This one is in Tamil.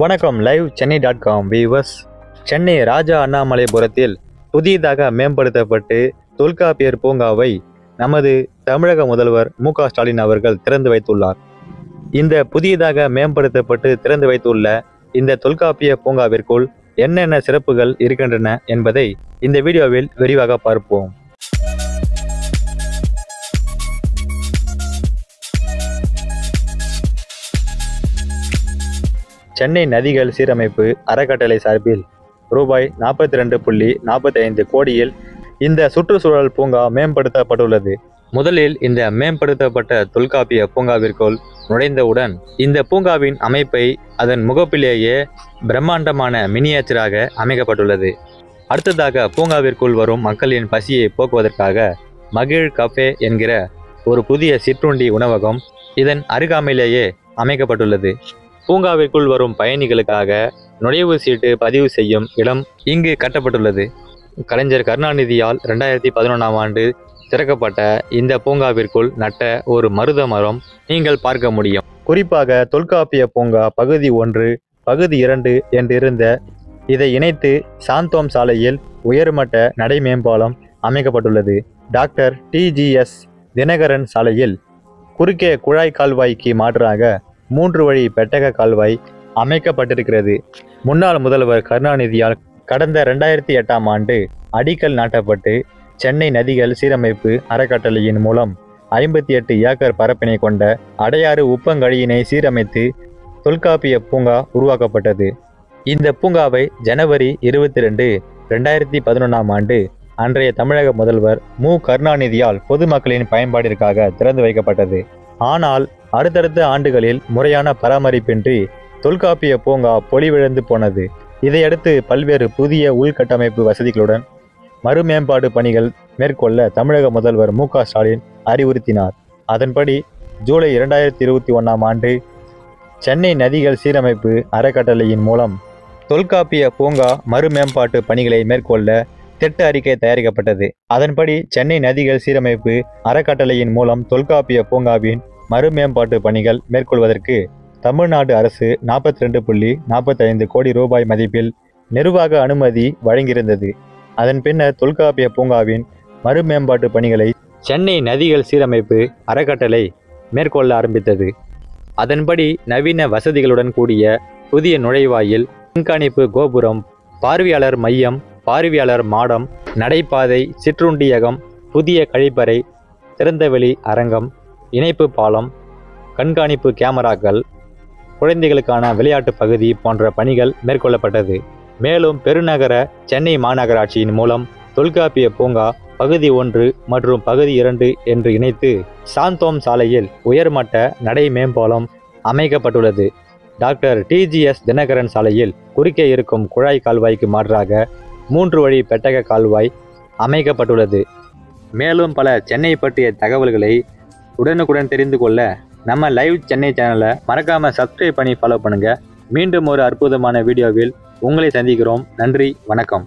வணக்கம். லைவ் சென்னை.com வியூவர்ஸ். சென்னை ராஜா அண்ணாமலைபுரத்தில் புதியதாக மேம்படுத்தப்பட்டு தொல்காப்பியர் பூங்காவை நமது தமிழக முதல்வர் மு.க.ஸ்டாலின் அவர்கள் திறந்து வைத்துள்ளார். இந்த புதியதாக மேம்படுத்தப்பட்டு திறந்து வைத்துள்ள இந்த தொல்காப்பிய பூங்காவிற்குள் என்னென்ன சிறப்புகள் இருக்கின்றன என்பதை இந்த வீடியோவில் விரிவாக பார்ப்போம். சென்னை நதிகள் சீரமைப்பு அறக்கட்டளை சார்பில் ரூபாய் 42.45 கோடியில் இந்த சுற்றுச்சூழல் பூங்கா மேம்படுத்தப்பட்டுள்ளது. முதலில் இந்த மேம்படுத்தப்பட்ட தொல்காப்பிய பூங்காவிற்குள் நுழைந்தவுடன் இந்த பூங்காவின் அமைப்பை அதன் முகப்பிலேயே பிரம்மாண்டமான மினியேச்சராக அமைக்கப்பட்டுள்ளது. அடுத்ததாக பூங்காவிற்குள் வரும் மக்களின் பசியை போக்குவதற்காக மகிழ் கஃபே என்கிற ஒரு புதிய சிற்றுண்டி உணவகம் இதன் அருகாமையிலேயே அமைக்கப்பட்டுள்ளது. பூங்காவிற்குள் வரும் பயணிகளுக்காக நுழைவு சீட்டு பதிவு செய்யும் இடம் இங்கு கட்டப்பட்டுள்ளது. கலைஞர் கருணாநிதியால் 2011ஆம் ஆண்டு திறக்கப்பட்ட இந்த பூங்காவிற்குள் நட்ட ஒரு மருத மரம் நீங்கள் பார்க்க முடியும். குறிப்பாக தொல்காப்பிய பூங்கா பகுதி 1, பகுதி 2 என்றிருந்த இதை இணைத்து சாந்தோம் சாலையில் உயர்மட்ட நடை மேம்பாலம் அமைக்கப்பட்டுள்ளது. டாக்டர் TGS தினகரன் சாலையில் குறுக்கே குழாய் கால்வாய்க்கு மாற்றாக 3 வழி பெட்டக கால்வாய் அமைக்கப்பட்டிருக்கிறது. முன்னாள் முதல்வர் கருணாநிதியால் கடந்த 2008ஆம் ஆண்டு அடிக்கல் நாட்டப்பட்டு சென்னை நதிகள் சீரமைப்பு அறக்கட்டளையின் மூலம் 58 ஏக்கர் பரப்பினை கொண்ட அடையாறு உப்பங்கழியினை சீரமைத்து தொல்காப்பிய பூங்கா உருவாக்கப்பட்டது. இந்த பூங்காவை ஜனவரி 22, 2011ஆம் ஆண்டு அன்றைய தமிழக முதல்வர் மு. கருணாநிதியால் பொதுமக்களின் பயன்பாட்டிற்காக திறந்து வைக்கப்பட்டது. ஆனால் அடுத்தடுத்த ஆண்டுகளில் முறையான பராமரிப்பின்றி தொல்காப்பிய பூங்கா பொலிவிழந்து போனது. இதையடுத்து பல்வேறு புதிய உள்கட்டமைப்பு வசதிகளுடன் மறுமேம்பாடு பணிகள் மேற்கொள்ள தமிழக முதல்வர் மு.க.ஸ்டாலின் அறிவுறுத்தினார். அதன்படி ஜூலை 2021ஆம் ஆண்டு சென்னை நதிகள் சீரமைப்பு அறக்கட்டளையின் மூலம் தொல்காப்பிய பூங்கா மறுமேம்பாட்டு பணிகளை மேற்கொள்ள திட்ட அறிக்கை தயாரிக்கப்பட்டது. அதன்படி சென்னை நதிகள் சீரமைப்பு அறக்கட்டளையின் மூலம் தொல்காப்பிய பூங்காவின் மறுமேம்பாட்டு பணிகள் மேற்கொள்வதற்கு தமிழ்நாடு அரசு 42.45 கோடி ரூபாய் மதிப்பில் நிர்வாக அனுமதி வழங்கியிருந்தது. அதன் பின்னர் தொல்காப்பிய பூங்காவின் மறுமேம்பாட்டு பணிகளை சென்னை நதிகள் சீரமைப்பு அறக்கட்டளை மேற்கொள்ள ஆரம்பித்தது. அதன்படி நவீன வசதிகளுடன் கூடிய புதிய நுழைவாயில், கண்காணிப்பு கோபுரம், பார்வையாளர் மையம், பார்வையாளர் மாடம், நடைபாதை, சிற்றுண்டியகம், புதிய கழிப்பறை, திறந்தவெளி அரங்கம், இணைப்பு பாலம், கண்காணிப்பு கேமராக்கள், குழந்தைகளுக்கான விளையாட்டு பகுதி போன்ற பணிகள் மேற்கொள்ளப்பட்டது. மேலும் பெருநகர சென்னை மாநகராட்சியின் மூலம் தொல்காப்பிய பூங்கா பகுதி 1 மற்றும் பகுதி 2 என்று இணைத்து சாந்தோம் சாலையில் உயர்மட்ட நடை மேம்பாலம் அமைக்கப்பட்டுள்ளது. டாக்டர் TGS தினகரன் சாலையில் குறுக்கே இருக்கும் குழாய் கால்வாய்க்கு மாற்றாக 3 வழி பெட்டக கால்வாய் அமைக்கப்பட்டுள்ளது. மேலும் பல சென்னை பற்றிய தகவல்களை உடனுக்குடன் தெரிந்து கொள்ள நம்ம லைவ் சென்னை சேனலை மறக்காம சப்ஸ்கிரைப் பண்ணி ஃபாலோ பண்ணுங்க. மீண்டும் ஒரு அற்புதமான வீடியோவில் உங்களை சந்திக்கிறோம். நன்றி, வணக்கம்.